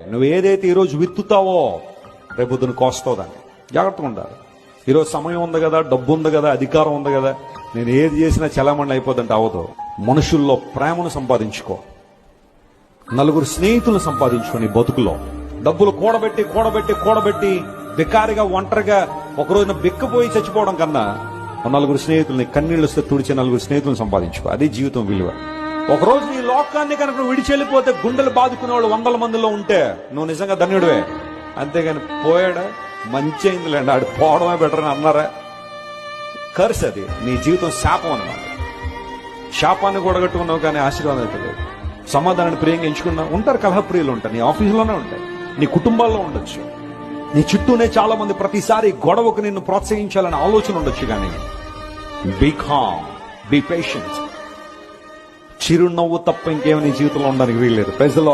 నువ్వు ఏదైతే ఈరోజు విత్తుతావో రేపొద్దున కోస్తావు దాన్ని. జాగ్రత్తగా ఉండాలి. ఈరోజు సమయం ఉంది కదా, డబ్బు ఉంది కదా, అధికారం ఉంది కదా, నేను ఏది చేసినా చలామణి అయిపోద్దంటే అవదు. మనుషుల్లో ప్రేమను సంపాదించుకో, నలుగురు స్నేహితులను సంపాదించుకో. నీ బతుకులో డబ్బులు కూడబెట్టి కూడబెట్టి కూడబెట్టి బికారిగా ఒంటరిగా ఒక రోజున బిక్కపోయి చచ్చిపోవడం కన్నా నలుగురు స్నేహితుల్ని కన్నీళ్ళు వస్తే తుడిచే నలుగురు స్నేహితులను సంపాదించుకో. అది జీవితం విలువ. ఒకరోజు నీ లోకాన్ని కనుక నువ్వు విడిచెళ్ళిపోతే గుండెలు బాదుకునే వాళ్ళు 100 మందిలో ఉంటే నువ్వు నిజంగా ధన్యుడివే. అంతేగాని పోయాడా మంచి అయిందిలేండి, ఆడు పోవడమే బెటర్ అని అన్నారా? కర్స్ అది. నీ జీవితం శాపం అన్నమాట. శాపాన్ని కూడగట్టుకున్నావు కానీ ఆశీర్వాదం అయితే లేదు. సమాధానాన్ని ప్రియంగా ఎంచుకున్నా ఉంటారు, కలహప్రియులు ఉంటారు, నీ ఆఫీసులోనే ఉంటాయి, నీ కుటుంబాల్లో ఉండొచ్చు, నీ చుట్టూనే చాలా మంది ప్రతిసారి గొడవకు నిన్ను ప్రోత్సహించాలనే ఆలోచన ఉండొచ్చు. కానీ బీ కామ్, బీ పేషెంట్. చిరునవ్వు తప్ప ఇంకేమీ నీ జీవితంలో ఉండడానికి వీల్లేదు. ప్రజలో